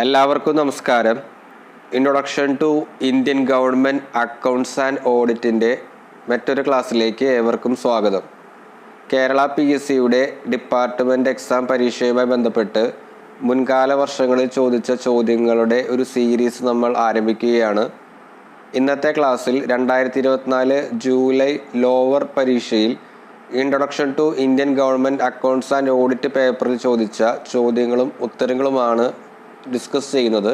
എല്ലാവർക്കും നമസ്കാരം. Introduction to Indian government accounts and ഓഡിറ്റിൻ്റെ മറ്റൊരു ക്ലാസ്സിലേക്ക് ഏവർക്കും സ്വാഗതം. കേരള PSCയുടെ ഡിപ്പാർട്ട്മെൻറ്റ് എക്സാം പരീക്ഷയുമായി ബന്ധപ്പെട്ട് മുൻകാല വർഷങ്ങളിൽ ചോദിച്ച ചോദ്യങ്ങളുടെ ഒരു സീരീസ് നമ്മൾ ആരംഭിക്കുകയാണ്. ഇന്നത്തെ ക്ലാസ്സിൽ 2024 ജൂലൈ ലോവർ പരീക്ഷയിൽ introduction to Indian government accounts and audit പേപ്പറിൽ ചോദിച്ച ചോദ്യങ്ങളും ഉത്തരങ്ങളുമാണ് ഡിസ്കസ് ചെയ്യുന്നത്.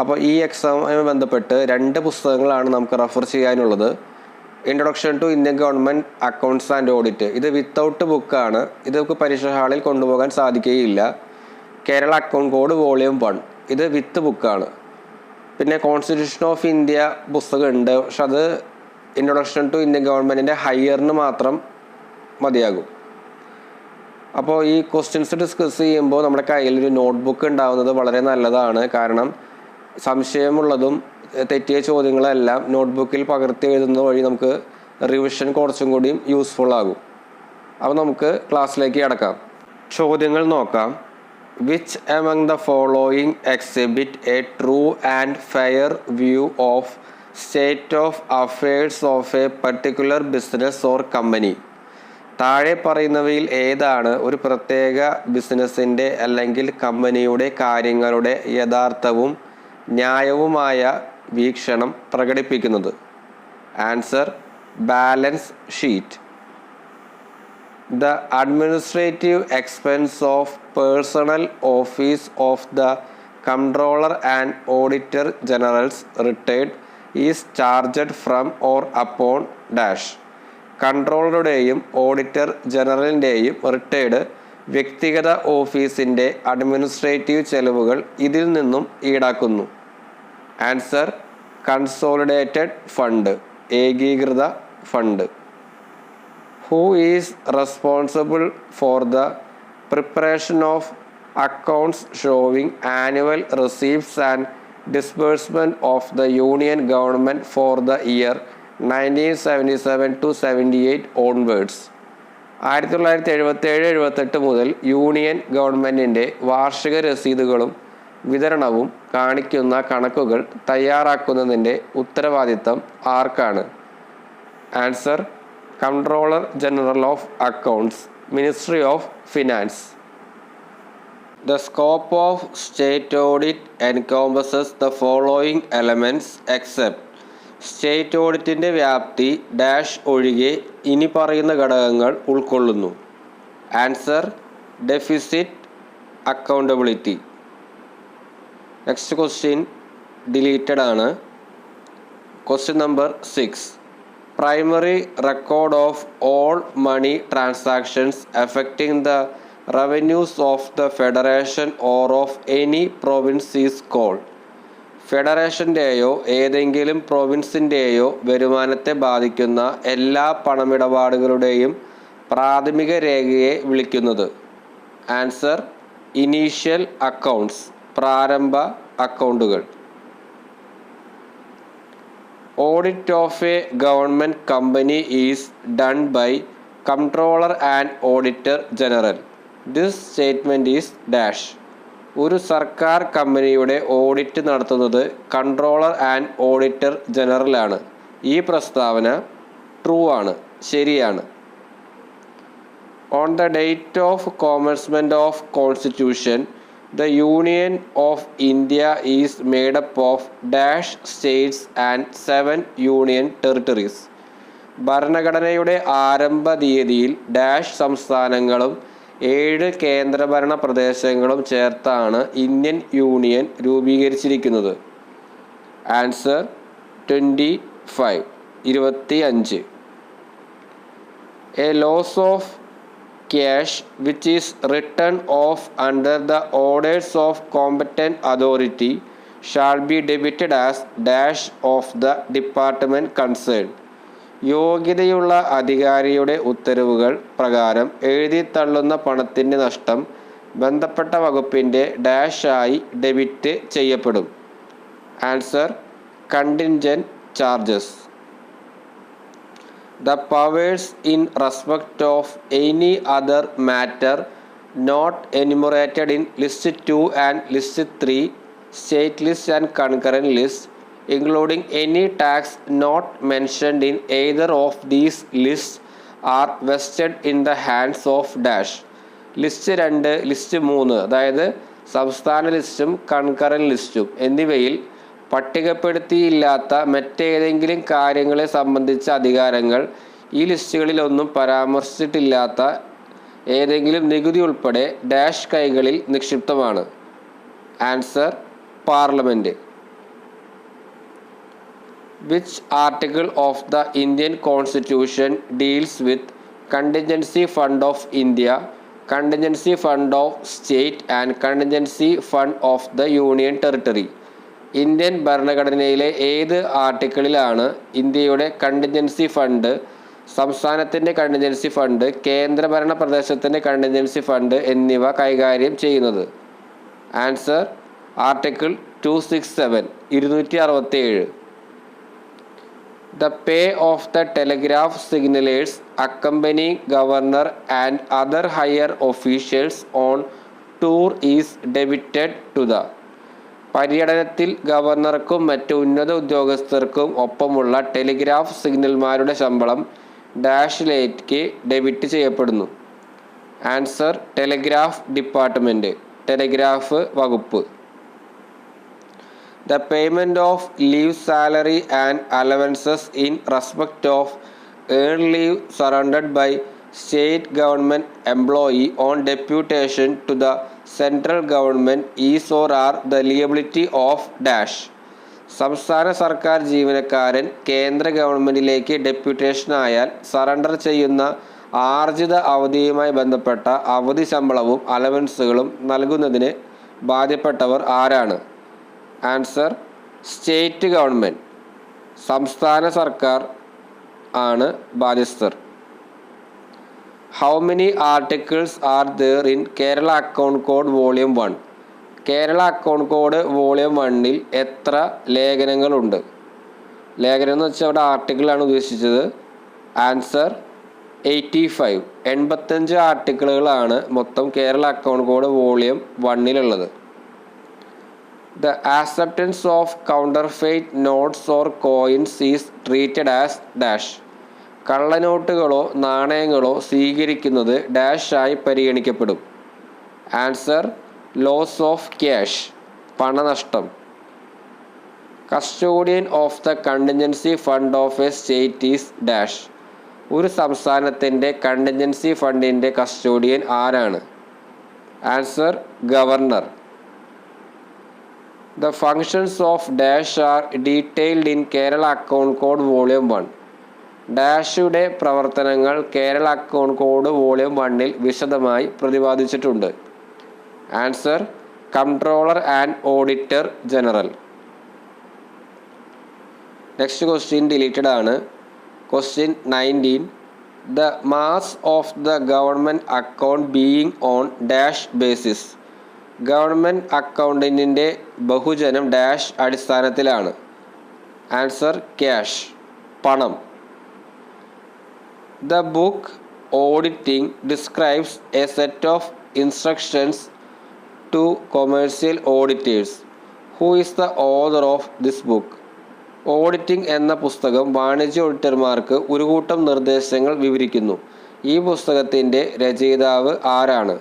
അപ്പോൾ ഈ എക്സാമുമായി ബന്ധപ്പെട്ട് 2 പുസ്തകങ്ങളാണ് നമുക്ക് റെഫർ ചെയ്യാനുള്ളത്. Introduction to Indian government accounts and audit, ഇത് വിത്തൗട്ട് ബുക്കാണ്. ഇത് നമുക്ക് പരീക്ഷാ ഹാളിൽ കൊണ്ടുപോകാൻ സാധിക്കുകയില്ല. കേരള അക്കൗണ്ട് കോഡ് വോളിയം 1, ഇത് വിത്ത് ബുക്കാണ്. പിന്നെ കോൺസ്റ്റിറ്റ്യൂഷൻ ഓഫ് ഇന്ത്യ പുസ്തകം ഉണ്ട്, പക്ഷെ അത് ഇൻട്രൊഡക്ഷൻ ടു ഇന്ത്യൻ ഗവൺമെൻറ്റിൻ്റെ ഹയറിന് മാത്രം മതിയാകും. അപ്പോൾ ഈ ക്വസ്റ്റ്യൻസ് ഡിസ്കസ് ചെയ്യുമ്പോൾ നമ്മുടെ കയ്യിലൊരു നോട്ട്ബുക്ക് ഉണ്ടാകുന്നത് വളരെ നല്ലതാണ്. കാരണം സംശയമുള്ളതും തെറ്റിയ ചോദ്യങ്ങളെല്ലാം നോട്ട്ബുക്കിൽ പകർത്തി എഴുതുന്നത് വഴി നമുക്ക് റിവിഷൻ കുറച്ചും കൂടിയും യൂസ്ഫുൾ ആകും. അപ്പോൾ നമുക്ക് ക്ലാസ്സിലേക്ക് കടക്കാം. ചോദ്യങ്ങൾ നോക്കാം. Which among the following exhibit A true and fair view of state of affairs of A particular business or company? താഴെ പറയുന്നവയിൽ ഏതാണ് ഒരു പ്രത്യേക ബിസിനസ്സിൻ്റെ അല്ലെങ്കിൽ കമ്പനിയുടെ കാര്യങ്ങളുടെ യഥാർത്ഥവും ന്യായവുമായ വീക്ഷണം പ്രകടിപ്പിക്കുന്നത്? Answer: balance sheet. The administrative expense of personal office of the controller and auditor generals retired is charged from or upon dash. കൺട്രോളറുടെയും ഓഡിറ്റർ ജനറലിൻ്റെയും റിട്ടയർഡ് വ്യക്തിഗത ഓഫീസിൻ്റെ അഡ്മിനിസ്ട്രേറ്റീവ് ചെലവുകൾ ഇതിൽ നിന്നും ഈടാക്കുന്നു. ആൻസർ: കൺസോളിഡേറ്റഡ് ഫണ്ട്, ഏകീകൃത fund. Who is responsible for the preparation of accounts showing annual receipts and disbursement of the union government for the year 1977 to 78 onwards? 1977-78 മുതൽ യൂണിയൻ ഗവൺമെൻറ്റിൻ്റെ വാർഷിക രസീതുകളും വിതരണവും കാണിക്കുന്ന കണക്കുകൾ തയ്യാറാക്കുന്നതിൻ്റെ ഉത്തരവാദിത്തം ആർക്കാണ്? Answer: controller general of accounts, ministry of finance. The scope of state audit encompasses the following elements except. State ഓഡിറ്റിൻ്റെ വ്യാപ്തി ഡാഷ് ഒഴികെ ഇനി പറയുന്ന ഘടകങ്ങൾ ഉൾക്കൊള്ളുന്നു. Answer: deficit accountability. Next question deleted ആണ്. Question number 6. Primary record of all money transactions affecting the revenues of the federation or of any province is called. ഫെഡറേഷൻ്റെയോ ഏതെങ്കിലും പ്രൊവിൻസിൻ്റെയോ വരുമാനത്തെ ബാധിക്കുന്ന എല്ലാ പണമിടപാടുകളുടെയും പ്രാഥമിക രേഖയെ വിളിക്കുന്നത്? ആൻസർ: ഇനീഷ്യൽ അക്കൗണ്ട്സ്, പ്രാരംഭ അക്കൗണ്ടുകൾ. Audit of a government company is done by controller and auditor general. This statement is dash. ഒരു സർക്കാർ കമ്പനിയുടെ ഓഡിറ്റ് നടത്തുന്നത് കൺട്രോളർ ആൻഡ് ഓഡിറ്റർ ജനറലാണ്. ഈ പ്രസ്താവന ട്രൂ ആണ്, ശരിയാണ്. On the date of commencement of constitution the union of India is made up of dash states and 7 union territories. ഭരണഘടനയുടെ ആരംഭ തീയതിയിൽ ഡാഷ് സംസ്ഥാനങ്ങളും 7 കേന്ദ്രഭരണ പ്രദേശങ്ങളും ചേർത്താണ് ഇന്ത്യൻ യൂണിയൻ രൂപീകരിച്ചിരിക്കുന്നത്. Answer: 25. A loss of cash which is return of under the orders of competent authority shall be debited as dash of the department concern. യോഗ്യതയുള്ള അധികാരിയുടെ ഉത്തരവുകൾ പ്രകാരം എഴുതി തള്ളുന്ന പണത്തിൻ്റെ നഷ്ടം ബന്ധപ്പെട്ട വകുപ്പിൻ്റെ ഡാഷായി ഡെബിറ്റ് ചെയ്യപ്പെടും. Answer: contingent charges. The powers in respect of any other matter not enumerated in list 2 and list 3, state list and concurrent list, including any tax not mentioned in either of these lists, are vested in the hands of dash. List 2, list 3, അതായത് സംസ്ഥാന ലിസ്റ്റും concurrent ലിസ്റ്റും എന്നിവയിൽ പട്ടികപ്പെടുത്തിയില്ലാത്ത മറ്റേതെങ്കിലും കാര്യങ്ങളെ സംബന്ധിച്ച അധികാരങ്ങൾ ഈ ലിസ്റ്റുകളിലൊന്നും പരാമർശിച്ചിട്ടില്ലാത്ത ഏതെങ്കിലും നികുതി ഉൾപ്പെടെ ഡാഷ് കൈകളിൽ നിക്ഷിപ്തമാണ്. Answer parliament. Which article of the Indian Constitution deals with Contingency Fund of India, Contingency Fund of State and Contingency Fund of the Union Territory? Indian ഭരണഘടനയിലെ ഏത് ആർട്ടിക്കിളിലാണ് ഇന്ത്യയുടെ കണ്ടിൻജൻസി ഫണ്ട്, സംസ്ഥാനത്തിൻ്റെ കണ്ടിൻജൻസി ഫണ്ട്, കേന്ദ്രഭരണ പ്രദേശത്തിൻ്റെ contingency fund എന്നിവ കൈകാര്യം ചെയ്യുന്നത്? Answer article 267, 267. The pay of the telegraph signallers accompanying governor and other higher officials on tour is debited to the. പര്യടനത്തിൽ ഗവർണർക്കും മറ്റ് ഉന്നത ഉദ്യോഗസ്ഥർക്കും ഒപ്പമുള്ള ടെലിഗ്രാഫ് സിഗ്നൽമാരുടെ ശമ്പളം ഡാഷിലേക്ക് ഡെബിറ്റ് ചെയ്യപ്പെടുന്നു. ആൻസർ ടെലിഗ്രാഫ് ഡിപ്പാർട്ട്മെൻറ്റ്, ടെലിഗ്രാഫ് വകുപ്പ്. The payment of leave salary and allowances in respect of earned leave surrendered by state government employee on deputation to the central government is or are the liability of dash. സംസ്ഥാന സർക്കാർ ജീവനക്കാരൻ കേന്ദ്ര ഗവൺമെൻറ്റിലേക്ക് ഡെപ്യൂട്ടേഷനായാൽ surrender ചെയ്യുന്ന ആർജിത അവധിയുമായി ബന്ധപ്പെട്ട അവധി ശമ്പളവും അലവൻസുകളും നൽകുന്നതിന് ബാധ്യപ്പെട്ടവർ ആരാണ്? ആൻസർ സ്റ്റേറ്റ് ഗവൺമെൻറ്, സംസ്ഥാന സർക്കാർ ആണ് ബാധ്യസ്ഥർ. How many articles are there in Kerala account code volume 1? Kerala account code volume 1-ൽ എത്ര ലേഖനങ്ങളുണ്ട്? ലേഖനം എന്ന് വെച്ചാൽ അവിടെ ആർട്ടിക്കിളാണ് ഉദ്ദേശിച്ചത്. ആൻസർ 85, 85 ആർട്ടിക്കിളുകളാണ് മൊത്തം കേരള അക്കൗണ്ട് കോഡ് വോളിയം 1-ലുള്ളത്. The acceptance of counterfeit notes or coins is treated as dash. കള്ളനോട്ടുകളോ നാണയങ്ങളോ സ്വീകരിക്കുന്നത് ഡാഷായി പരിഗണിക്കപ്പെടും. ആൻസർ ലോസ് ഓഫ് ക്യാഷ്, പണനഷ്ടം. Custodian of the contingency fund of a state is dash. ഒരു സംസ്ഥാനത്തിൻ്റെ കണ്ടിൻജൻസി ഫണ്ടിൻ്റെ കസ്റ്റോഡിയൻ ആരാണ്? Answer governor. The functions of dash are detailed in Kerala Account Code Volume 1. ഡാഷുടെ പ്രവർത്തനങ്ങൾ കേരള അക്കൗണ്ട് കോഡ് വോളിയം 1-ൽ വിശദമായി പ്രതിപാദിച്ചിട്ടുണ്ട്. Answer controller and auditor general. Next question deleted ആണ്. Question 19. The mass of the government account being on dash basis. Government അക്കൗണ്ടിൻ്റെ ബഹുജനം dash അടിസ്ഥാനത്തിലാണ്. Answer cash, പണം. The book Auditing describes a set of instructions to commercial auditors. Who is the author of this book? Auditing എന്ന പുസ്തകം വാണിജ്യ ഓഡിറ്റർമാർക്ക് ഒരു കൂട്ടം നിർദ്ദേശങ്ങൾ വിവരിക്കുന്നു. ഈ പുസ്തകത്തിൻ്റെ രചയിതാവ് ആരാണ്?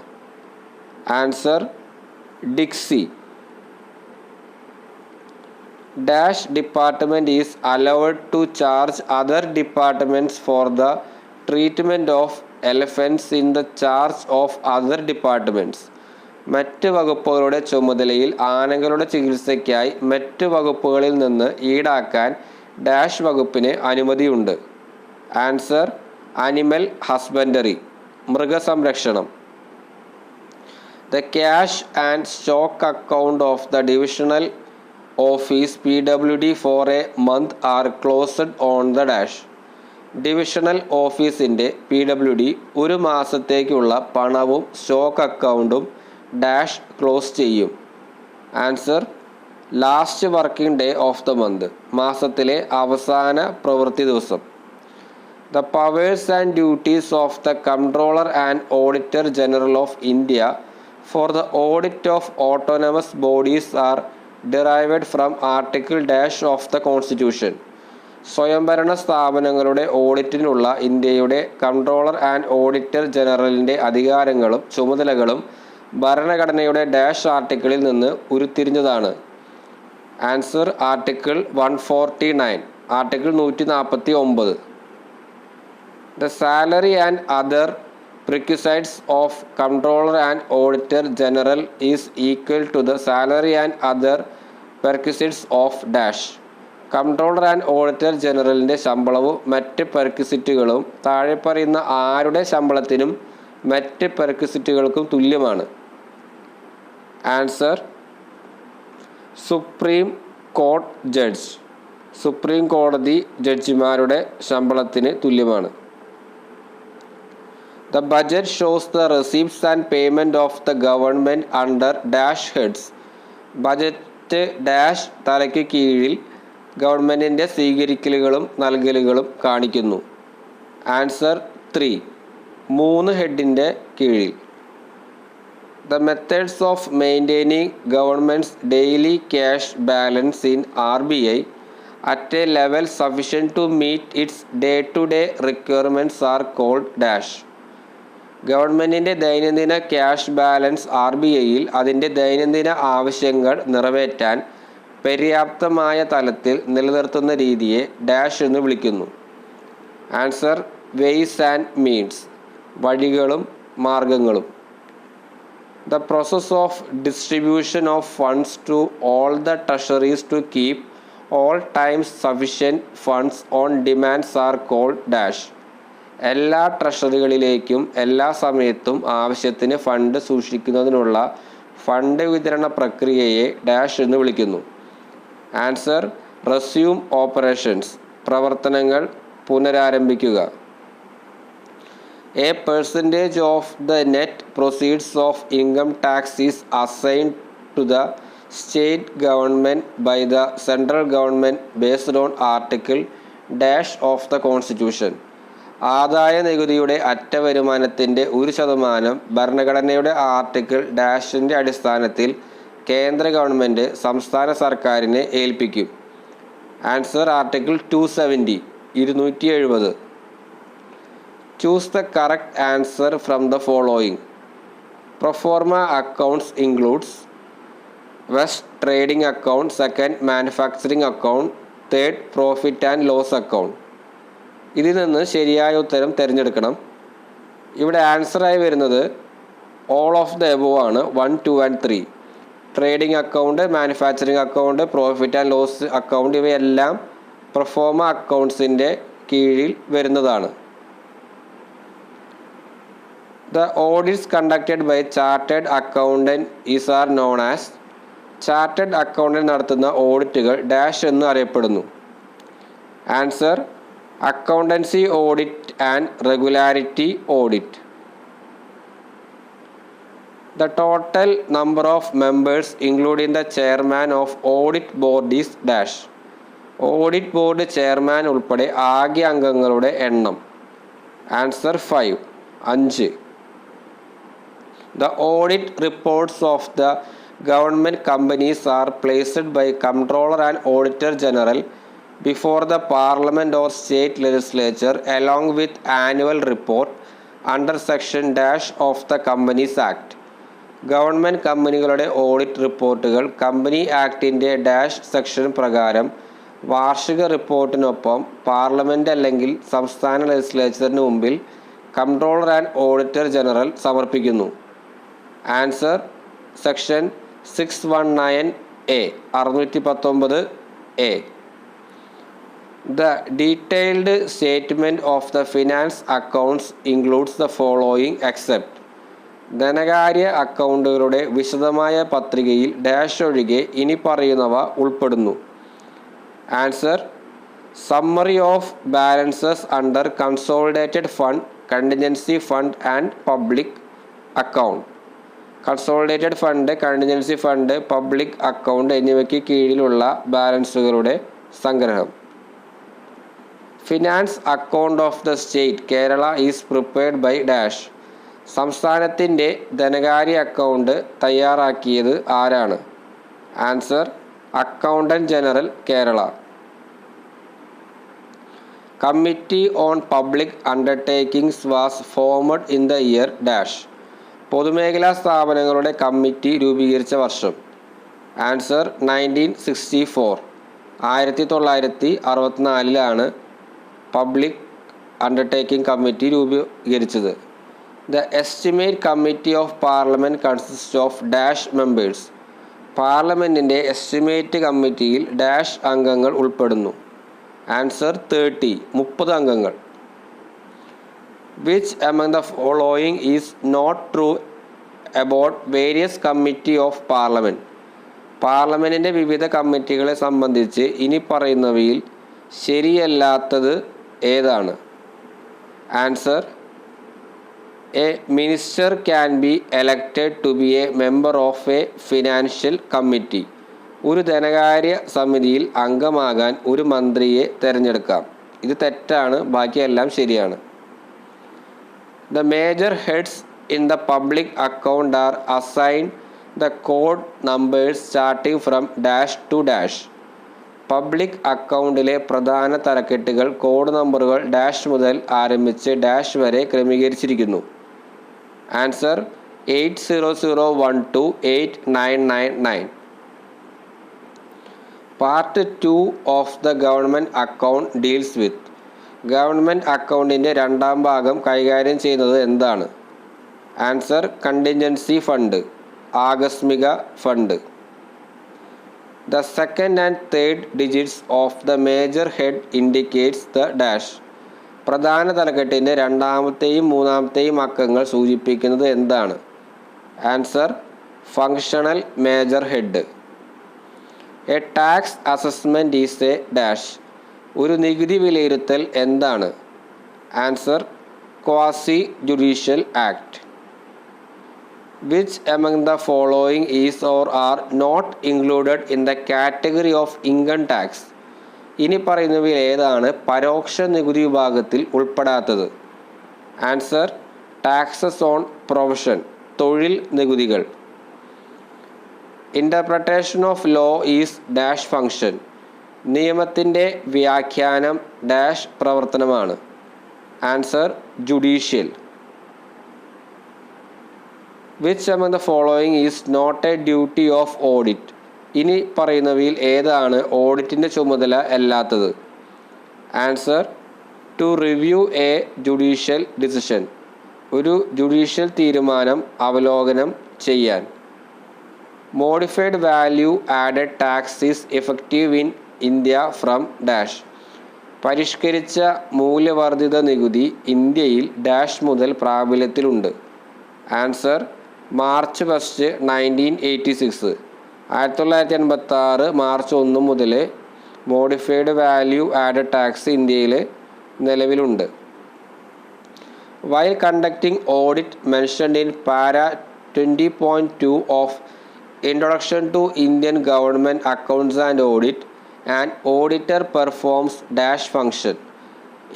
Answer ഡിക്സി. Dash department is allowed to charge other departments for the treatment of elephants in the charge of other departments. മറ്റ് വകുപ്പുകളുടെ ചുമതലയിൽ ആനകളുടെ ചികിത്സയ്ക്കായി മറ്റ് വകുപ്പുകളിൽ നിന്ന് ഈടാക്കാൻ ഡാഷ് വകുപ്പിന് അനുമതിയുണ്ട്. ആൻസർ അനിമൽ ഹസ്ബൻഡറി, മൃഗസംരക്ഷണം. The cash and stock account of the divisional office PWD for a month are closed on the dash. Divisional ഓഫീസിൻ്റെ PWD ഒരു മാസത്തേക്കുള്ള പണവും സ്റ്റോക്ക് അക്കൗണ്ടും ഡാഷ് ക്ലോസ് ചെയ്യും. Answer last working day of the month, മാസത്തിലെ അവസാന പ്രവൃത്തി ദിവസം. The powers and duties of the Comptroller and Auditor General of India for the audit of autonomous bodies are derived from Article dash of the Constitution. സ്വയംഭരണ സ്ഥാപനങ്ങളുടെ ഓഡിറ്റിനുള്ള ഇന്ത്യയുടെ controller and auditor ജനറലിൻ്റെ അധികാരങ്ങളും ചുമതലകളും ഭരണഘടനയുടെ dash ആർട്ടിക്കിളിൽ നിന്ന് ഉരുത്തിരിഞ്ഞതാണ്. Answer article 149. Article 149. The salary and other perquisites of Comptroller and Auditor General is equal to the salary and other perquisites of dash. Controller and auditor ജനറലിൻ്റെ ശമ്പളവും മറ്റ് പെർക്വിസിറ്റുകളും താഴെ പറയുന്ന ആരുടെ ശമ്പളത്തിനും മറ്റ് പെർക്വിസിറ്റുകൾക്കും തുല്യമാണ്. Answer supreme court judge. Supreme കോടതി ജഡ്ജിമാരുടെ ശമ്പളത്തിന് തുല്യമാണ്. The budget shows the receipts and payment of the government under dash heads. Budget dash തലയ്ക്ക് കീഴിൽ ഗവൺമെൻറ്റിൻ്റെ സ്വീകരിക്കലുകളും നൽകലുകളും കാണിക്കുന്നു. ആൻസർ 3. 3 ഹെഡിൻ്റെ കീഴിൽ. The methods of maintaining government's daily cash balance in RBI at a level sufficient to meet its day-to-day requirements are called dash. ഗവൺമെൻറ്റിൻ്റെ ദൈനംദിന cash balance RBIയിൽ അതിൻ്റെ ദൈനംദിന ആവശ്യങ്ങൾ നിറവേറ്റാൻ പര്യാപ്തമായ തലത്തിൽ നിലനിർത്തുന്ന രീതിയെ ഡാഷ് എന്ന് വിളിക്കുന്നു. Answer wise and means. വഴികളും മാർഗങ്ങളും. The process of distribution of funds to all the treasuries to keep all times sufficient funds on demands are called dash. എല്ലാ ട്രഷറികളിലേക്കും എല്ലാ സമയത്തും ആവശ്യത്തിന് ഫണ്ട് സൂക്ഷിക്കുന്നതിനുള്ള ഫണ്ട് വിതരണ പ്രക്രിയയെ ഡാഷ് എന്ന് വിളിക്കുന്നു. Answer resume operations. പ്രവർത്തനങ്ങൾ പുനരാരംഭിക്കുക. A percentage of the net proceeds of income tax is assigned to the state government by the central government based on article dash of the Constitution. ആദായ നികുതിയുടെ അറ്റ വരുമാനത്തിൻ്റെ 1% ഭരണഘടനയുടെ article ഡാഷിൻ്റെ അടിസ്ഥാനത്തിൽ കേന്ദ്ര government സംസ്ഥാന സർക്കാരിനെ ഏൽപ്പിക്കും. Answer article 270. 270. Choose the correct answer from the following. Proforma accounts includes first trading account, second manufacturing account, third profit and loss account. ഇതിൽ നിന്ന് ശരിയായ ഉത്തരം തിരഞ്ഞെടുക്കണം. ഇവിടെ ആൻസറായി വരുന്നത് ഓൾ ഓഫ് ദ എബോവ് ആണ്. 1, 2 and 3. Trading account, manufacturing account, profit and loss account ഇവയെല്ലാം proforma അക്കൗണ്ട്സിൻ്റെ കീഴിൽ വരുന്നതാണ്. The audits conducted by chartered accountant are known as. Chartered accountant നടത്തുന്ന ഓഡിറ്റുകൾ ഡാഷ് എന്ന് അറിയപ്പെടുന്നു. Answer accountancy audit and regularity audit. The total number of members including the chairman of audit board is dash. Audit board chairman ഉൾപ്പെടെ ആകെ അംഗങ്ങളുടെ എണ്ണം. Answer 5. 5. The audit reports of the government companies are placed by Comptroller and Auditor General before the Parliament or State Legislature along with annual report under section dash of the Companies Act. Government കമ്പനികളുടെ audit റിപ്പോർട്ടുകൾ company ആക്ടിൻ്റെ dash section പ്രകാരം വാർഷിക റിപ്പോർട്ടിനൊപ്പം parliament അല്ലെങ്കിൽ സംസ്ഥാന ലെജിസ്ലേച്ചറിന് മുമ്പിൽ controller and auditor general സമർപ്പിക്കുന്നു. Answer section 619A. 619A. The detailed statement of the finance accounts includes the following except. ധനകാര്യ അക്കൗണ്ടുകളുടെ വിശദമായ പത്രികയിൽ ഡാഷ് ഒഴികെ ഇനി പറയുന്നവ ഉൾപ്പെടുന്നു. Answer summary of balances under consolidated fund, contingency fund and public account. Consolidated fund, contingency fund, public account എന്നിവയ്ക്ക് കീഴിലുള്ള ബാലൻസുകളുടെ സംഗ്രഹം. Finance account of the state Kerala is prepared by dash. സംസ്ഥാനത്തിൻ്റെ ധനകാര്യ അക്കൗണ്ട് തയ്യാറാക്കിയത് ആരാണ്? Answer accountant general Kerala. Committee on public undertakings was formed in the year dash. പൊതുമേഖലാ സ്ഥാപനങ്ങളുടെ കമ്മിറ്റി രൂപീകരിച്ച വർഷം? ആൻസർ 1964. 1964 പബ്ലിക് അണ്ടർടേക്കിംഗ് കമ്മിറ്റി രൂപീകരിച്ചത്. The estimate committee of parliament consist of dash members. പാർലമെൻറ്റിൻ്റെ എസ്റ്റിമേറ്റ് കമ്മിറ്റിയിൽ ഡാഷ് അംഗങ്ങൾ ഉൾപ്പെടുന്നു? ആൻസർ 30 അംഗങ്ങൾ. Which among the following is not true about various committee of parliament? പാർലമെൻറ്റിൻ്റെ വിവിധ കമ്മിറ്റികളെ സംബന്ധിച്ച് ഇനി പറയുന്നവയിൽ ശരിയല്ലാത്തത് ഏതാണ്? Answer a minister can be elected to be a member of a financial committee. ഒരു ധനകാര്യ സമിതിയിൽ അംഗമാകാൻ ഒരു മന്ത്രിയെ തിരഞ്ഞെടുക്കാം. ഇത് തെറ്റാണ്, ബാക്കിയെല്ലാം ശരിയാണ്. The major heads in the public account are assigned the code numbers starting from dash to dash. Public അക്കൗണ്ടിലെ പ്രധാന തലക്കെട്ടുകൾ കോഡ് നമ്പറുകൾ ഡാഷ് മുതൽ ആരംഭിച്ച് ഡാഷ് വരെ ക്രമീകരിച്ചിരിക്കുന്നു. Answer 80012 to 8999. Part 2 of the government account deals with. Government അക്കൗണ്ടിൻ്റെ രണ്ടാം ഭാഗം കൈകാര്യം ചെയ്യുന്നത് എന്താണ്? ആൻസർ കണ്ടിൻജൻസി ഫണ്ട്, ആകസ്മിക fund. The second and third digits of the major head indicates the dash. പ്രധാന തലക്കെട്ടിൻ്റെ രണ്ടാമത്തെയും മൂന്നാമത്തെയും അക്കങ്ങൾ സൂചിപ്പിക്കുന്നത് എന്താണ്? Answer functional major head. A tax assessment is a dash. ഒരു നികുതി വിലയിരുത്തൽ എന്താണ്? Answer quasi judicial act. Which among the following is or are not included in the category of income tax? ഇനി പറയുന്നവയിൽ ഏതാണ് പരോക്ഷ നികുതി വിഭാഗത്തിൽ ഉൾപ്പെടാത്തത്? ആൻസർ ടാക്സസ് ഓൺ പ്രൊഫഷൻ, തൊഴിൽ നികുതികൾ. Interpretation of law is dash function. നിയമത്തിൻ്റെ വ്യാഖ്യാനം ഡാഷ് പ്രവർത്തനമാണ്? Answer judicial. Which among the following is not a duty of audit? ഇനി പറയുന്നവയിൽ ഏതാണ് ഓഡിറ്റിൻ്റെ ചുമതല അല്ലാത്തത്? Answer to review a judicial decision. ഒരു ജുഡീഷ്യൽ തീരുമാനം അവലോകനം ചെയ്യാൻ. Modified value added tax is effective in India from dash. പരിഷ്കരിച്ച മൂല്യവർദ്ധിത നികുതി ഇന്ത്യയിൽ ഡാഷ് മുതൽ പ്രാബല്യത്തിലുണ്ട്? Answer March 1, 1986. 1986 മാർച്ച് 1 മുതൽ മോഡിഫൈഡ് വാല്യൂ ആഡഡ് ടാക്സ് ഇന്ത്യയിൽ നിലവിലുണ്ട്. While conducting audit mentioned in para 20.2 of introduction to Indian government accounts and audit, and auditor performs dash function.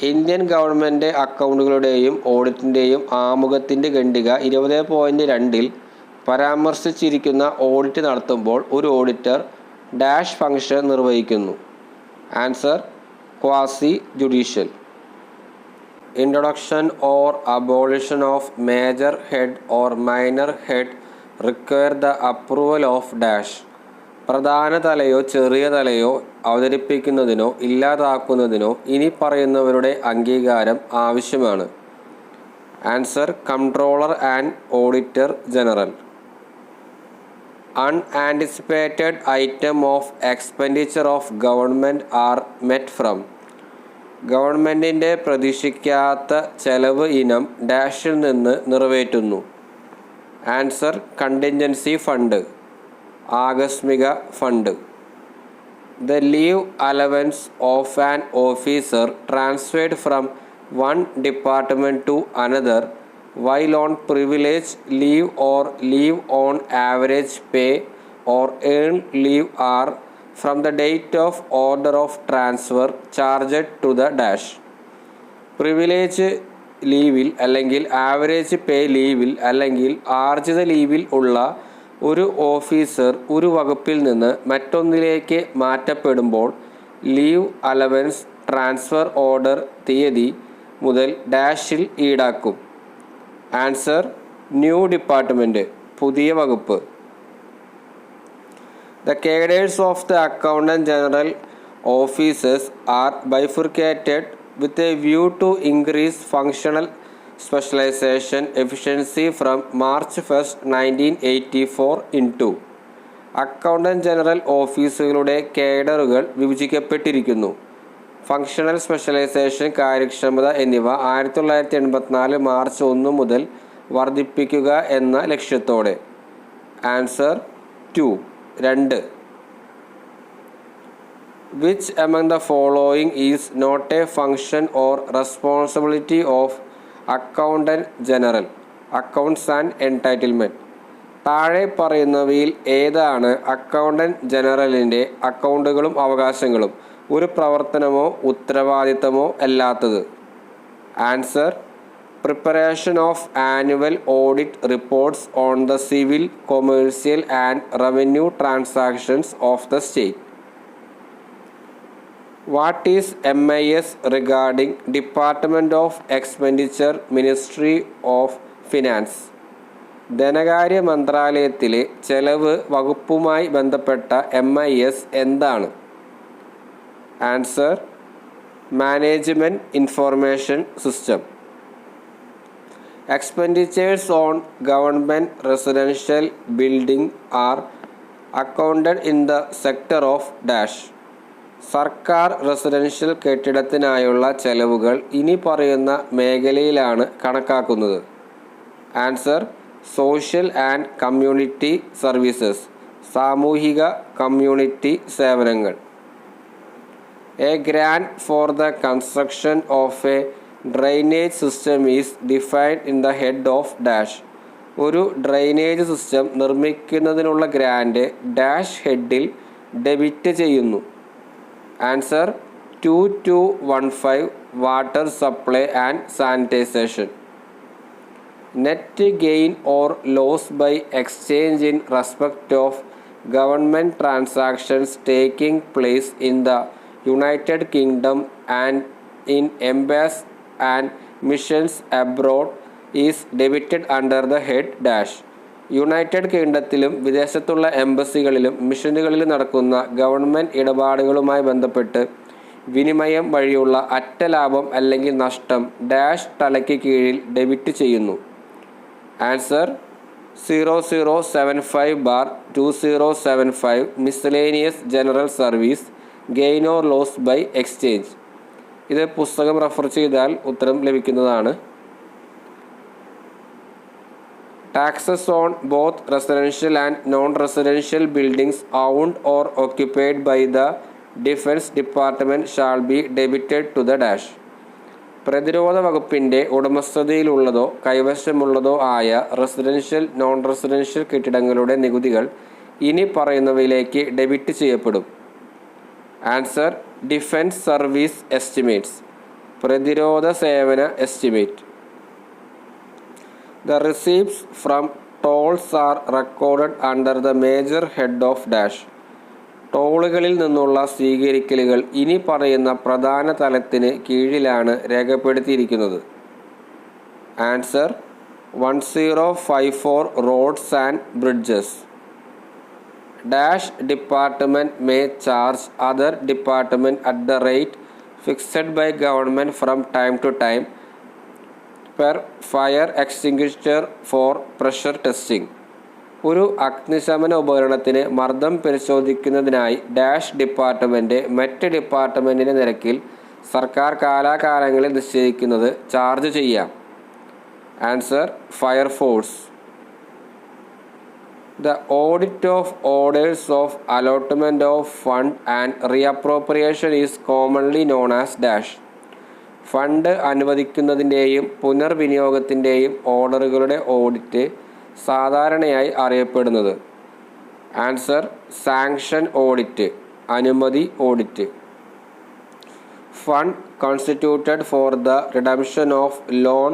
Indian government അക്കൗണ്ടുകളുടെയും ഓഡിറ്റിൻ്റെയും ആമുഖത്തിൻ്റെ ഖണ്ഡിക 20.2 പരാമർശിച്ചിരിക്കുന്ന ഓഡിറ്റ് നടത്തുമ്പോൾ ഒരു ഓഡിറ്റർ ഡാഷ് ഫങ്ഷൻ നിർവഹിക്കുന്നു? Answer quasi judicial. Introduction or abolition of major head or minor head require the approval of dash. പ്രധാന തലയോ ചെറിയ തലയോ അവതരിപ്പിക്കുന്നതിനോ ഇല്ലാതാക്കുന്നതിനോ ഇനി പറയുന്നവരുടെ അംഗീകാരം ആവശ്യമാണ്? Answer controller and auditor general. Unanticipated item of expenditure of government are met from. ഗവൺമെൻറ്റിൻ്റെ പ്രതീക്ഷിക്കാത്ത ചെലവ് ഇനം ഡാഷിൽ നിന്ന് നിറവേറ്റുന്നു? ആൻസർ കണ്ടിൻജൻസി ഫണ്ട്, ആകസ്മിക fund. The leave allowance of an officer transferred from one department to another while on privilege leave or leave on average pay or earned leave are from the date of order of transfer charged to the dash. Privilege ലീവിൽ അല്ലെങ്കിൽ average പേ ലീവിൽ അല്ലെങ്കിൽ ആർജിത ലീവിൽ ഉള്ള ഒരു officer ഒരു വകുപ്പിൽ നിന്ന് മറ്റൊന്നിലേക്ക് മാറ്റപ്പെടുമ്പോൾ leave allowance transfer order തീയതി മുതൽ ഡാഷിൽ ഈടാക്കും. ആൻസർ ന്യൂ ഡിപ്പാർട്ട്മെൻറ്റ്, പുതിയ വകുപ്പ്. The cadres of the Accountant General offices are bifurcated with a view to increase functional specialization efficiency from March 1st, 1984 into accountant general ഓഫീസുകളുടെ കേഡറുകൾ വിഭജിക്കപ്പെട്ടിരിക്കുന്നു. ഫങ്ഷണൽ സ്പെഷ്യലൈസേഷൻ, കാര്യക്ഷമത എന്നിവ 1984 March 1 മുതൽ വർദ്ധിപ്പിക്കുക എന്ന ലക്ഷ്യത്തോടെ. Answer 2. Which among the following is not a function or responsibility of Accountant General, Accounts and Entitlement? താഴെ പറയുന്നവയിൽ ഏതാണ് അക്കൗണ്ടന്റ് ജനറലിൻ്റെ അക്കൗണ്ടുകളും അവകാശങ്ങളും ഒരു പ്രവർത്തനമോ ഉത്തരവാദിത്തമോ അല്ലാത്തത്? Answer preparation of annual audit reports on the civil, commercial and revenue transactions of the state. What is MIS regarding department of expenditure, ministry of finance? ധനകാര്യ മന്ത്രാലയത്തിലെ ചെലവ് വകുപ്പുമായി ബന്ധപ്പെട്ട MIS എന്താണ്? Answer management information system. Expenditures on government residential building are accounted in the sector of dash. സർക്കാർ residential കെട്ടിടത്തിനായുള്ള ചെലവുകൾ ഇനി പറയുന്ന മേഖലയിലാണ് കണക്കാക്കുന്നത്. Answer social and community services, സാമൂഹിക കമ്മ്യൂണിറ്റി സേവനങ്ങൾ. A grant for the construction of a drainage system is defined in the head of dash. ഒരു ഡ്രെയിനേജ് സിസ്റ്റം നിർമ്മിക്കുന്നതിനുള്ള ഗ്രാൻഡ് ഡാഷ് ഹെഡിൽ ഡെബിറ്റ് ചെയ്യുന്നു. Answer 2215 water supply and sanitisation. Net gain or loss by exchange in respect of government transactions taking place in the United Kingdom and in എംബാസ് and missions abroad is debited under the head dash. യുണൈറ്റഡ് കിങ്ഡത്തിലും വിദേശത്തുള്ള എംബസികളിലും മിഷനുകളിലും നടക്കുന്ന government ഇടപാടുകളുമായി ബന്ധപ്പെട്ട് വിനിമയം വഴിയുള്ള അറ്റ ലാഭം അല്ലെങ്കിൽ നഷ്ടം ഡാഷ് തലയ്ക്ക് കീഴിൽ ഡെബിറ്റ് ചെയ്യുന്നു. Answer 0075/2075 miscellaneous general service gain or loss by exchange. ഇത് പുസ്തകം റെഫർ ചെയ്താൽ ഉത്തരം ലഭിക്കുന്നതാണ്. Taxes on both residential and non residential buildings owned or occupied by the defence department shall be debited to the dash. പ്രതിരോധ വകുപ്പിൻ്റെ ഉടമസ്ഥതയിലുള്ളതോ കൈവശമുള്ളതോ ആയ residential, non residential കെട്ടിടങ്ങളുടെ നികുതികൾ ഇനി പറയുന്നവയിലേക്ക് ഡെബിറ്റ് ചെയ്യപ്പെടും. ആൻസർ ഡിഫൻസ് സർവീസ് എസ്റ്റിമേറ്റ്സ്, പ്രതിരോധ സേവന estimate. The receipts from tolls are recorded under the major head of dash. ടോളുകളിൽ നിന്നുള്ള സ്വീകരിക്കലുകൾ ഇനി പറയുന്ന പ്രധാന തലത്തിന് കീഴിലാണ് രേഖപ്പെടുത്തിയിരിക്കുന്നത്. Answer 1054 roads and bridges. Dash department may charge other department at the rate fixed by government from time to time per fire extinguisher for pressure testing. ഒരു അഗ്നിശമന ഉപകരണത്തിന് മർദ്ദം പരിശോധിക്കുന്നതിനായി ഡാഷ് ഡിപ്പാർട്ട്മെൻറ്റ് മറ്റ് ഡിപ്പാർട്ട്മെൻറ്റിൻ്റെ നിരക്കിൽ സർക്കാർ കാലാകാലങ്ങളിൽ നിശ്ചയിക്കുന്നത് ചാർജ് ചെയ്യാം. Answer fire force. The audit of orders of allotment of fund and reappropriation is commonly known as dash. Fund അനുവദിക്കുന്നതിൻ്റെയും പുനർവിനിയോഗത്തിൻ്റെയും ഓർഡറുകളുടെ ഓഡിറ്റ് സാധാരണയായി അറിയപ്പെടുന്നത്. ആൻസർ സാങ്ഷൻ ഓഡിറ്റ്, അനുമതി audit. Fund constituted for the redemption of loan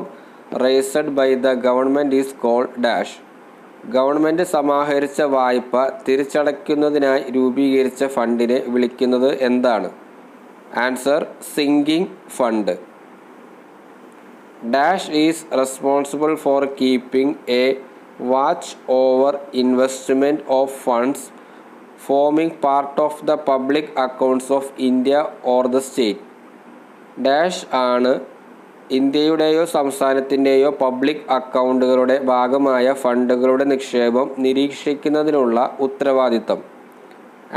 raised by the government is called dash. Government സമാഹരിച്ച വായ്പ തിരിച്ചടയ്ക്കുന്നതിനായി രൂപീകരിച്ച ഫണ്ടിനെ വിളിക്കുന്നത് എന്താണ്? Answer sinking fund. Dash is responsible for keeping a watch over investment of funds forming part of the public accounts of India or the state. Dash ആണ് ഇന്ത്യയുടെയോ സംസ്ഥാനത്തിൻ്റെയോ public അക്കൗണ്ടുകളുടെ ഭാഗമായ ഫണ്ടുകളുടെ നിക്ഷേപം നിരീക്ഷിക്കുന്നതിനുള്ള ഉത്തരവാദിത്തം.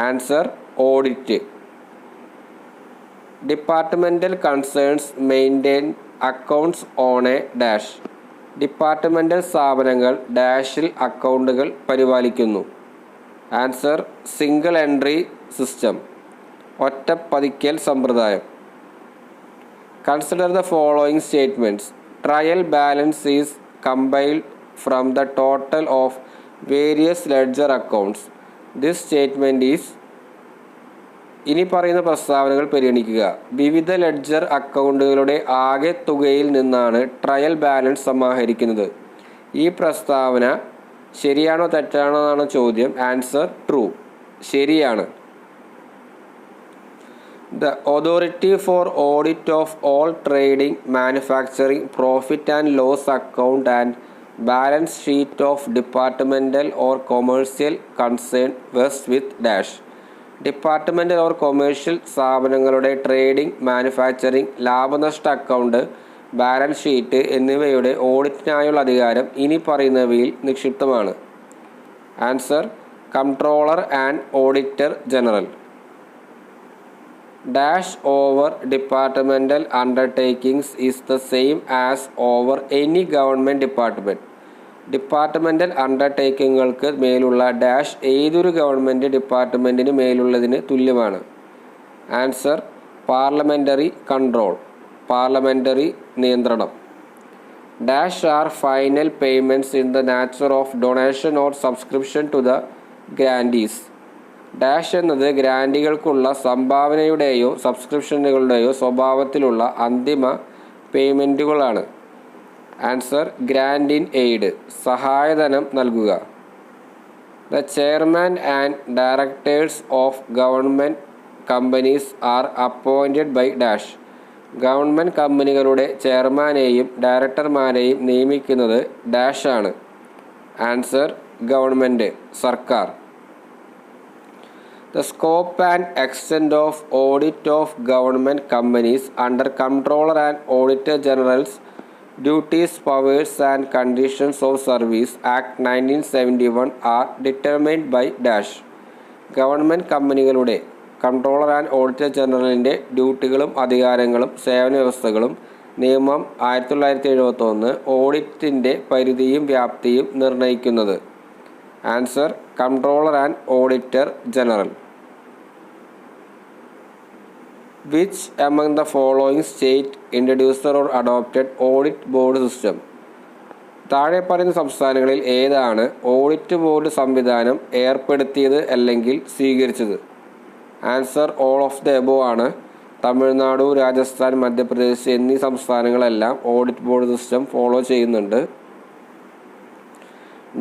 Answer audit. Departmental concerns maintain accounts on A dash. Departmental സ്ഥാപനങ്ങൾ ഡാഷിൽ അക്കൗണ്ടുകൾ പരിപാലിക്കുന്നു. Answer single entry system, ഒറ്റപ്പതിക്കൽ സമ്പ്രദായം. Consider the following statements. Trial balance is compiled from the total of various ledger accounts. This statement is. ഇനി പറയുന്ന പ്രസ്താവനകൾ പരിഗണിക്കുക. വിവിധ ledger അക്കൗണ്ടുകളുടെ ആകെ തുകയിൽ നിന്നാണ് ട്രയൽ ബാലൻസ് സമാഹരിക്കുന്നത്. ഈ പ്രസ്താവന ശരിയാണോ തെറ്റാണോ എന്നാണ് ചോദ്യം. ആൻസർ ട്രൂ, ശരിയാണ്. The authority for audit of all trading, manufacturing, profit and loss account and balance sheet of departmental or commercial concern vests with dash. Departmental or commercial സ്ഥാപനങ്ങളുടെ ട്രേഡിംഗ്, മാനുഫാക്ചറിംഗ്, ലാഭനഷ്ട account, balance sheet എന്നിവയുടെ ഓഡിറ്റിനായുള്ള അധികാരം ഇനി പറയുന്നവയിൽ നിക്ഷിപ്തമാണ്. Answer controller and auditor general. Dash over departmental undertakings is the same as over any government department. Departmental അണ്ടർടേക്കിങ്ങുകൾക്ക് മേലുള്ള ഡാഷ് ഏതൊരു ഗവൺമെൻറ് ഡിപ്പാർട്ട്മെൻറ്റിന് മേലുള്ളതിന് തുല്യമാണ്. ആൻസർ പാർലമെൻ്ററി കൺട്രോൾ, പാർലമെൻ്ററി നിയന്ത്രണം. Dash are final payments in the nature of donation or subscription to the grantees. Dash എന്നത് ഗ്രാൻഡികൾക്കുള്ള സംഭാവനയുടെയോ സബ്സ്ക്രിപ്ഷനുകളുടെയോ സ്വഭാവത്തിലുള്ള അന്തിമ പേയ്മെൻറ്റുകളാണ്. ആൻസർ ഗ്രാൻഡ് ഇൻ എയ്ഡ്, സഹായധനം നൽകുക. The chairman and directors of government companies are appointed by dash. Government കമ്പനികളുടെ ചെയർമാനെയും ഡയറക്ടർമാരെയും നിയമിക്കുന്നത് ഡാഷ് ആണ്. ആൻസർ ഗവൺമെൻറ്, സർക്കാർ. The scope and extent of audit of government companies under Comptroller and Auditor General's duties, powers and conditions of service Act 1971 are determined by dash. Government കമ്പനികളുടെ controller and auditor ജനറലിൻ്റെ ഡ്യൂട്ടികളും അധികാരങ്ങളും സേവന വ്യവസ്ഥകളും നിയമം 1971 ഓഡിറ്റിൻ്റെ പരിധിയും വ്യാപ്തിയും നിർണ്ണയിക്കുന്നത്. Answer controller and auditor general. Which among the following state introduced or adopted audit board system? താഴെ പറയുന്ന സംസ്ഥാനങ്ങളിൽ ഏതാണ് ഓഡിറ്റ് ബോർഡ് സംവിധാനം ഏർപ്പെടുത്തിയത് അല്ലെങ്കിൽ സ്വീകരിച്ചത്? Answer all of the above ആണ്. തമിഴ്നാട്, രാജസ്ഥാൻ, മധ്യപ്രദേശ് എന്നീ സംസ്ഥാനങ്ങളെല്ലാം ഓഡിറ്റ് ബോർഡ് സിസ്റ്റം ഫോളോ ചെയ്യുന്നുണ്ട്.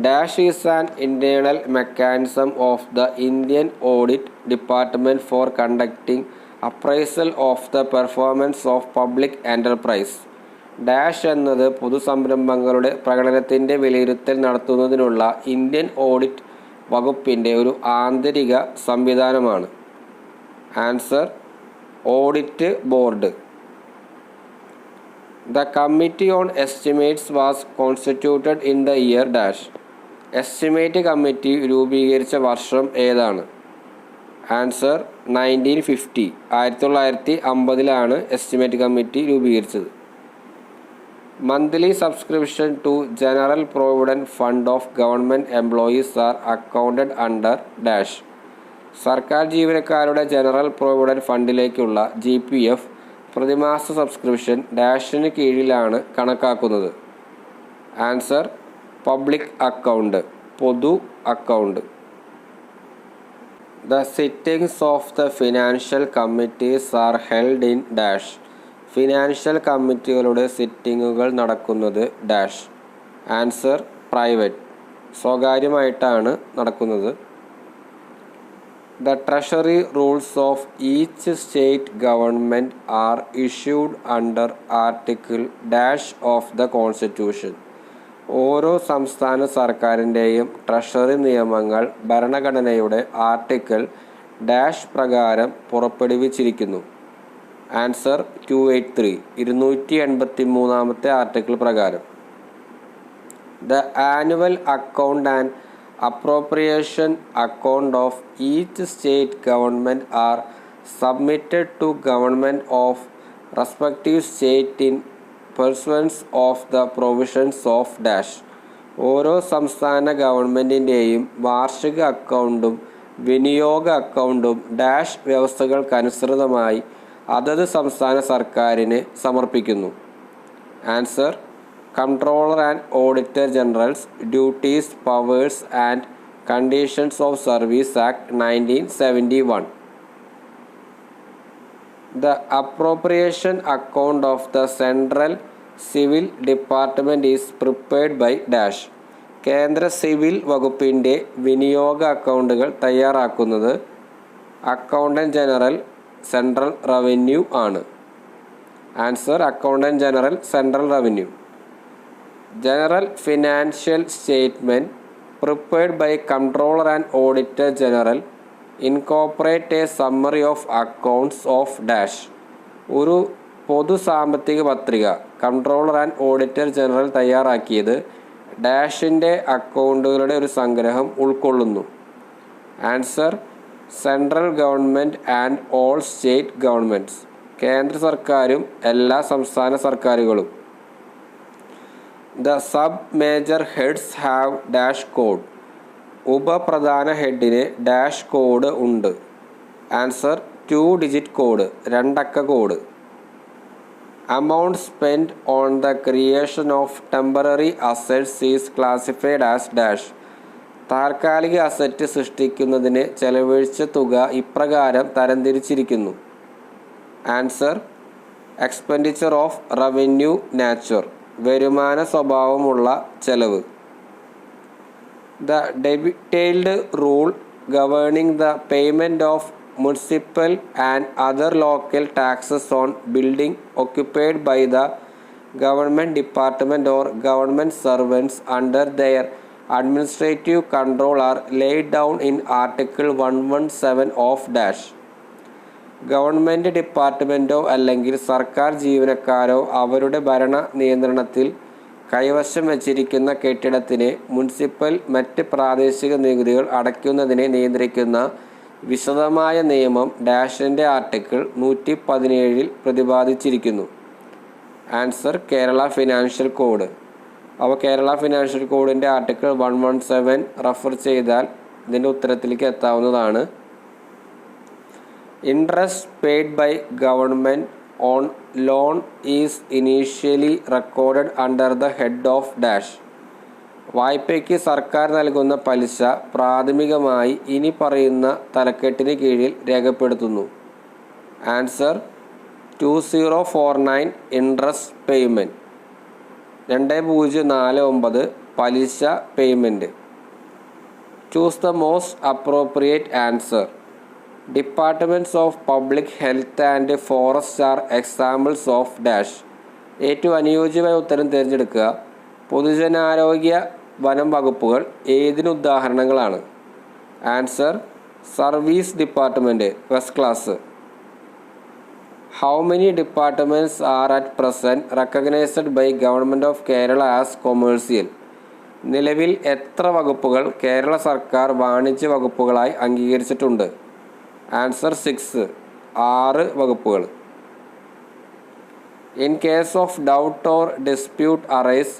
Dash is an internal mechanism of the Indian audit department for conducting appraisal of the performance of public enterprise. Dash എന്നത് പൊതുസംരംഭങ്ങളുടെ പ്രകടനത്തിൻ്റെ വിലയിരുത്തൽ നടത്തുന്നതിനുള്ള ഇന്ത്യൻ ഓഡിറ്റ് വകുപ്പിൻ്റെ ഒരു ആന്തരിക സംവിധാനമാണ്. Answer audit board. The Committee on Estimates was constituted in the year dash. Estimate committee രൂപീകരിച്ച വർഷം ഏതാണ്? ആൻസർ 1950. 1950 എസ്റ്റിമേറ്റ് കമ്മിറ്റി രൂപീകരിച്ചത്. Monthly subscription to general provident fund of government employees are accounted under dash. സർക്കാർ ജീവനക്കാരുടെ general provident ഫണ്ടിലേക്കുള്ള GPF പ്രതിമാസ subscription ഡാഷിന് കീഴിലാണ് കണക്കാക്കുന്നത്. ആൻസർ പബ്ലിക് അക്കൗണ്ട്, പൊതു അക്കൗണ്ട്. The sittings of the financial committees are held in dash. Financial കമ്മിറ്റികളുടെ സിറ്റിങ്ങുകൾ നടക്കുന്നത് ഡാഷ്. ആൻസർ പ്രൈവറ്റ്, സ്വകാര്യമായിട്ടാണ് നടക്കുന്നത്. The treasury rules of each state government are issued under Article dash of the Constitution. ഓരോ സംസ്ഥാന സർക്കാരിൻ്റെയും treasury നിയമങ്ങൾ ഭരണഘടനയുടെ ആർട്ടിക്കിൾ ഡാഷ് പ്രകാരം പുറപ്പെടുവിച്ചിരിക്കുന്നു. ആൻസർ 283, 283 ആർട്ടിക്കിൾ പ്രകാരം. The annual account and appropriation account of each state government are submitted to government of respective state in pursuance of the provisions of dash. ഓരോ സംസ്ഥാന ഗവൺമെൻറ്റിൻ്റെയും വാർഷിക അക്കൗണ്ടും വിനിയോഗ അക്കൗണ്ടും ഡാഷ് വ്യവസ്ഥകൾക്കനുസൃതമായി അതത് സംസ്ഥാന സർക്കാരിന് സമർപ്പിക്കുന്നു. Answer Comptroller and Auditor General's Duties, Powers and Conditions of Service Act 1971. The appropriation account of the Central Civil Department is prepared by dash. കേന്ദ്ര സിവിൽ വകുപ്പിൻ്റെ വിനിയോഗ അക്കൗണ്ടുകൾ തയ്യാറാക്കുന്നത് അക്കൗണ്ടൻറ്റ് ജനറൽ, സെൻട്രൽ റവന്യൂ ആണ്. Answer accountant general, central revenue. General Financial Statement prepared by Comptroller and Auditor General incorporate a summary of accounts of dash. ഒരു പൊതു സാമ്പത്തിക പത്രിക controller and auditor general തയ്യാറാക്കിയത് ഡാഷിൻ്റെ അക്കൗണ്ടുകളുടെ ഒരു സംഗ്രഹം ഉൾക്കൊള്ളുന്നു. Answer central government and all state governments, കേന്ദ്ര സർക്കാരും എല്ലാ സംസ്ഥാന സർക്കാരുകളും. The sub-major heads have dash code. ഉപപ്രധാന ഹെഡിന് ഡാഷ് കോഡ് ഉണ്ട്. ആൻസർ 2-digit കോഡ്, 2 അക്ക code. Amount spent on the creation of temporary assets is classified as dash. താൽക്കാലിക അസറ്റ് സൃഷ്ടിക്കുന്നതിന് ചെലവഴിച്ച തുക ഇപ്രകാരം തരംതിരിച്ചിരിക്കുന്നു. Answer expenditure of revenue nature, വരുമാന സ്വഭാവമുള്ള ചെലവ്. The detailed rule governing the payment of municipal and other local taxes on building occupied by the government department or government servants under their administrative control are laid down in Article 117 of dash. Government ഡിപ്പാർട്ട്മെൻറ്റോ അല്ലെങ്കിൽ സർക്കാർ ജീവനക്കാരോ അവരുടെ ഭരണ നിയന്ത്രണത്തിൽ കൈവശം വച്ചിരിക്കുന്ന കെട്ടിടത്തിന് municipal മറ്റ് പ്രാദേശിക നികുതികൾ അടയ്ക്കുന്നതിനെ നിയന്ത്രിക്കുന്ന വിശദമായ നിയമം ഡാഷിൻ്റെ ആർട്ടിക്കിൾ 117 പ്രതിപാദിച്ചിരിക്കുന്നു. Answer Kerala financial code. അപ്പോൾ കേരള ഫിനാൻഷ്യൽ കോഡിൻ്റെ ആർട്ടിക്കിൾ 117 റെഫർ ചെയ്താൽ ഇതിൻ്റെ ഉത്തരത്തിലേക്ക് എത്താവുന്നതാണ്. Interest paid by government on loan is initially recorded under the head of dash. വായ്പയ്ക്ക് സർക്കാർ നൽകുന്ന പലിശ പ്രാഥമികമായി ഇനി പറയുന്ന തലക്കെട്ടിന് കീഴിൽ രേഖപ്പെടുത്തുന്നു. ആൻസർ 2049 ഇൻട്രസ്റ്റ് പേയ്മെൻറ്റ്, 2049 പലിശ payment. Choose the most appropriate answer. Departments of public health and forest are examples of dash. ഏറ്റവും അനുയോജ്യമായ ഉത്തരം തിരഞ്ഞെടുക്കുക. പൊതുജനാരോഗ്യ വനം വകുപ്പുകൾ ഏതിന് ഉദാഹരണങ്ങളാണ്? Answer service department, first class. How many departments are at present recognised by government of Kerala as commercial. നിലവിൽ എത്ര വകുപ്പുകൾ കേരള സർക്കാർ വാണിജ്യ വകുപ്പുകളായി അംഗീകരിച്ചിട്ടുണ്ട്? ആൻസർ 6, 6 വകുപ്പുകൾ. In case of doubt or dispute arise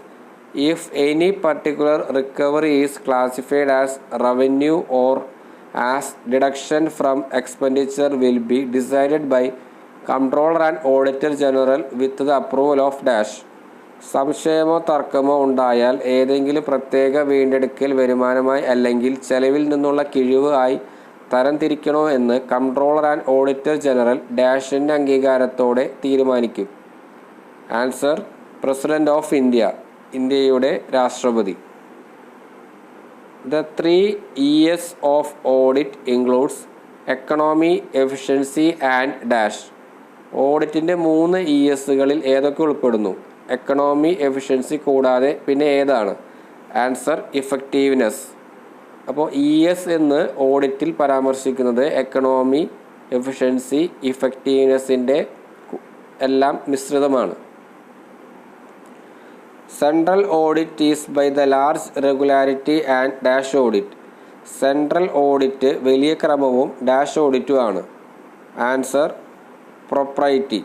if any particular recovery is classified as revenue or as deduction from expenditure will be decided by controller and auditor general with the approval of dash. സംശയമോ തർക്കമോ ഉണ്ടായാൽ ഏതെങ്കിലും പ്രത്യേക വീണ്ടെടുക്കൽ വരുമാനമായി അല്ലെങ്കിൽ ചെലവിൽ നിന്നുള്ള കിഴിവ് ആയി തരംതിരിക്കണോ എന്ന് കൺട്രോളർ ആൻഡ് ഓഡിറ്റർ ജനറൽ ഡാഷിൻ്റെ അംഗീകാരത്തോടെ തീരുമാനിക്കും? ആൻസർ പ്രസിഡന്റ് ഓഫ് ഇന്ത്യ, ഇന്ത്യയുടെ രാഷ്ട്രപതി. The 3 E's of audit includes economy, efficiency and dash. ഓഡിറ്റിൻ്റെ 3 ESകളിൽ ഏതൊക്കെ ഉൾപ്പെടുന്നു? എക്കണോമി, എഫിഷ്യൻസി കൂടാതെ പിന്നെ ഏതാണ്? Answer effectiveness. അപ്പോൾ ES എന്ന് ഓഡിറ്റിൽ പരാമർശിക്കുന്നത് എക്കണോമി, എഫിഷ്യൻസി, ഇഫക്റ്റീവ്നെസ്സിൻ്റെ എല്ലാം മിശ്രിതമാണ്. Central audit is by the large regularity and dash audit. Central audit വലിയ ക്രമവും ഡാഷ് ഓഡിറ്റും ആണ്. Answer propriety.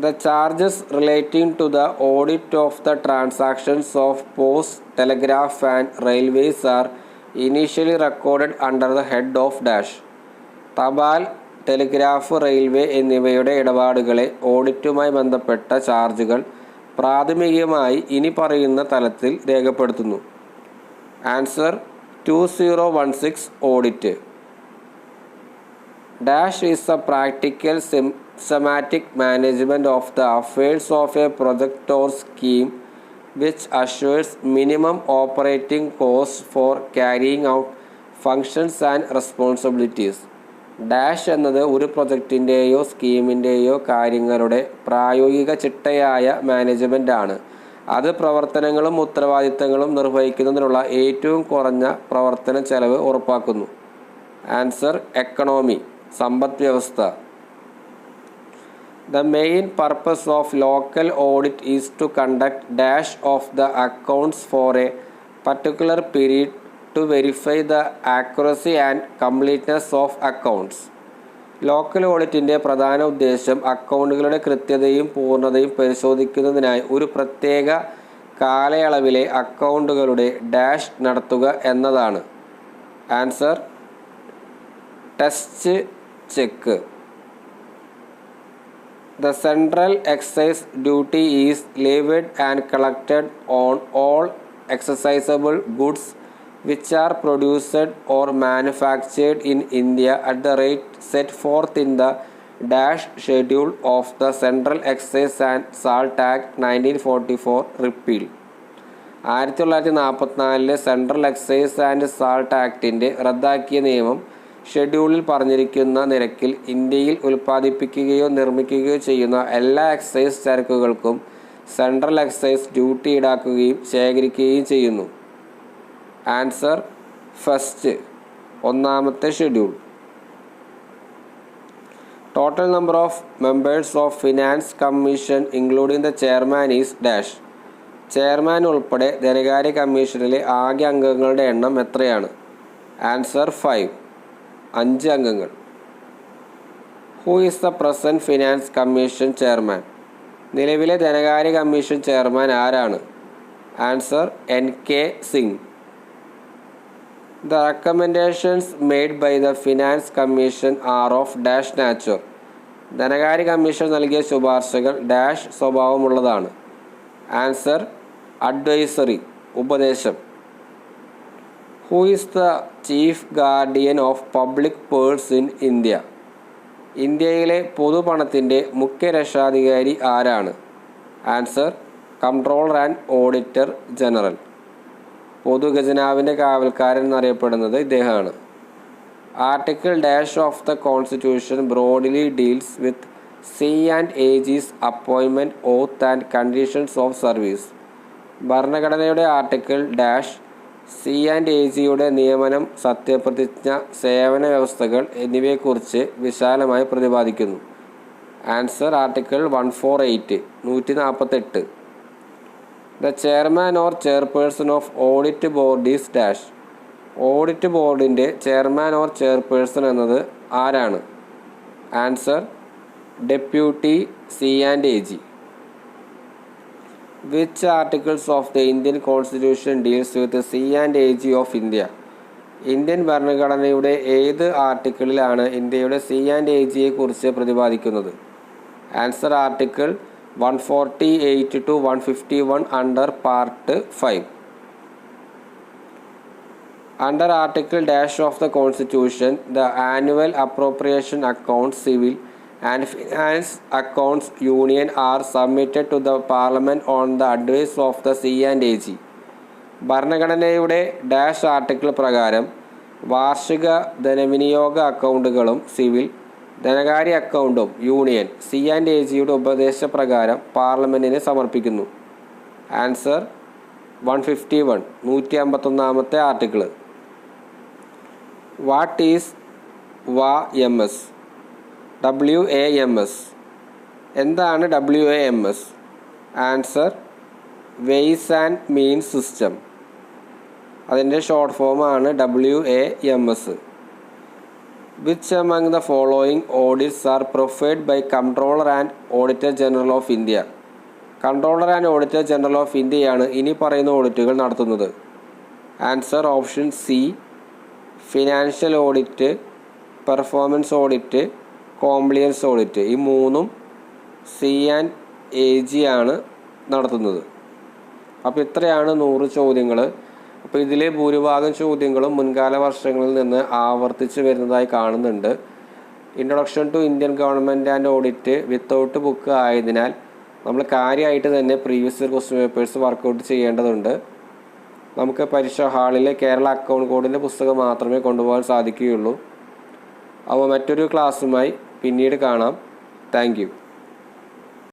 The charges relating to the audit of the transactions of post, telegraph and railways are initially recorded under the head of dash. തപാൽ, telegraph, railway എന്നിവയുടെ ഇടപാടുകളെ ഓഡിറ്റുമായി ബന്ധപ്പെട്ട ചാർജുകൾ പ്രാഥമികമായി ഇനി പറയുന്ന തലത്തിൽ രേഖപ്പെടുത്തുന്നു. Answer 2016 audit. Dash is A practical systematic management of the affairs of a project or scheme which assures minimum operating costs for carrying out functions and responsibilities. Dash എന്നത് ഒരു പ്രൊജക്റ്റിൻ്റെയോ സ്കീമിൻ്റെയോ കാര്യങ്ങളുടെ പ്രായോഗിക ചിട്ടയായ മാനേജ്മെൻ്റ് ആണ്. അത് പ്രവർത്തനങ്ങളും ഉത്തരവാദിത്തങ്ങളും നിർവഹിക്കുന്നതിനുള്ള ഏറ്റവും കുറഞ്ഞ പ്രവർത്തന ചെലവ് ഉറപ്പാക്കുന്നു. ആൻസർ എക്കണോമി, സമ്പദ് വ്യവസ്ഥ. The main purpose of local audit is to conduct dash of the accounts for a particular period to verify the accuracy and completeness of accounts. Local ഓഡിറ്റിൻ്റെ പ്രധാന ഉദ്ദേശം അക്കൗണ്ടുകളുടെ കൃത്യതയും പൂർണ്ണതയും പരിശോധിക്കുന്നതിനായി ഒരു പ്രത്യേക കാലയളവിലെ അക്കൗണ്ടുകളുടെ ഡാഷ് നടത്തുക എന്നതാണ്. Answer test check. The central excise duty is levied and collected on all excisable goods which are produced or manufactured in India at the rate set forth in the dash schedule of the Central Excise and Salt Act 1944 repeal. 1944 central excise and salt ആക്ടിൻ്റെ റദ്ദാക്കിയ നിയമം ഷെഡ്യൂളിൽ പറഞ്ഞിരിക്കുന്ന നിരക്കിൽ ഇന്ത്യയിൽ ഉൽപ്പാദിപ്പിക്കുകയോ നിർമ്മിക്കുകയോ ചെയ്യുന്ന എല്ലാ excise ചരക്കുകൾക്കും central excise duty ഈടാക്കുകയും ശേഖരിക്കുകയും ചെയ്യുന്നു. ആൻസർ ഫസ്റ്റ്, ഒന്നാമത്തെ schedule. Total number of members of finance commission including the chairman is dash. Chairman ഉൾപ്പെടെ ധനകാര്യ കമ്മീഷനിലെ ആകെ അംഗങ്ങളുടെ എണ്ണം എത്രയാണ്? ആൻസർ 5, 5 അംഗങ്ങൾ. Who is the present finance commission chairman? നിലവിലെ ധനകാര്യ കമ്മീഷൻ ചെയർമാൻ ആരാണ്? Answer NK Singh. The recommendations made by the finance commission are of dash nature. ധനകാര്യ കമ്മീഷൻ നൽകിയ ശുപാർശകൾ ഡാഷ് സ്വഭാവമുള്ളതാണ്. ആൻസർ അഡ്വൈസറി, ഉപദേശം. Who is the chief guardian of public purse in India? ഇന്ത്യയിലെ പൊതുപണത്തിൻ്റെ മുഖ്യ രക്ഷാധികാരി ആരാണ്? Answer controller and auditor general. പൊതുഖജനാവിൻ്റെ കാവൽക്കാരൻ എന്നറിയപ്പെടുന്നത് ഇദ്ദേഹമാണ്. Article dash of the constitution broadly deals with C&AG's appointment, oath and conditions of service. ഭരണഘടനയുടെ ആർട്ടിക്കിൾ ഡാഷ് C&AGയുടെ നിയമനം, സത്യപ്രതിജ്ഞ, സേവന വ്യവസ്ഥകൾ എന്നിവയെക്കുറിച്ച് വിശാലമായി പ്രതിപാദിക്കുന്നു. Answer article 148, 148. The chairman or chairperson of audit board is dash. Audit ബോർഡിൻ്റെ ചെയർമാൻ ഓർ ചെയർപേഴ്സൺ എന്നത് ആരാണ്? Answer deputy C&AG. Which articles of the Indian Constitution deals with the C&AG of India? Indian ഭരണഘടനയുടെ ഏത് ആർട്ടിക്കിളിലാണ് ഇന്ത്യയുടെ C&AGയെ കുറിച്ച് പ്രതിപാദിക്കുന്നത്? Answer article 148 to 151 under part 5. Under Article dash of the Constitution, the annual appropriation accounts, civil and finance accounts union are submitted to the Parliament on the advice of the C&AG. ഭരണഘടനയുടെ dash article പ്രകാരം വാർഷിക ധനവിനിയോഗ അക്കൗണ്ടുകളും civil ധനകാര്യ അക്കൗണ്ടും union C&AGയുടെ ഉപദേശപ്രകാരം പാർലമെൻറ്റിന് സമർപ്പിക്കുന്നു. Answer 151 151 article. What is WAMS? WAMS എന്താണ് WAMS? Answer wise and means system. അതിൻ്റെ short ഫോമാണ് WAMS. Which among the following audits are performed by Comptroller and Auditor General of India? Controller and auditor general of ഇന്ത്യയാണ് ഇനി പറയുന്ന ഓഡിറ്റുകൾ നടത്തുന്നത്. Answer option C financial audit, performance audit, compliance audit. ഈ മൂന്നും C&AG ആണ് നടത്തുന്നത്. അപ്പോൾ ഇത്രയാണ് 100 ചോദ്യങ്ങൾ. അപ്പോൾ ഇതിലെ ഭൂരിഭാഗം ചോദ്യങ്ങളും മുൻകാല വർഷങ്ങളിൽ നിന്ന് ആവർത്തിച്ച് വരുന്നതായി കാണുന്നുണ്ട്. Introduction to Indian government and audit without book ആയതിനാൽ നമ്മൾ കാര്യമായിട്ട് തന്നെ previous year question papers work out ചെയ്യേണ്ടതുണ്ട്. നമുക്ക് പരീക്ഷാ ഹാളിലെ കേരള അക്കൗണ്ട് കോഡിൻ്റെ പുസ്തകം മാത്രമേ കൊണ്ടുപോകാൻ സാധിക്കുകയുള്ളൂ. അപ്പോൾ മറ്റൊരു ക്ലാസ്സുമായി പിന്നീട് കാണാം. Thank you.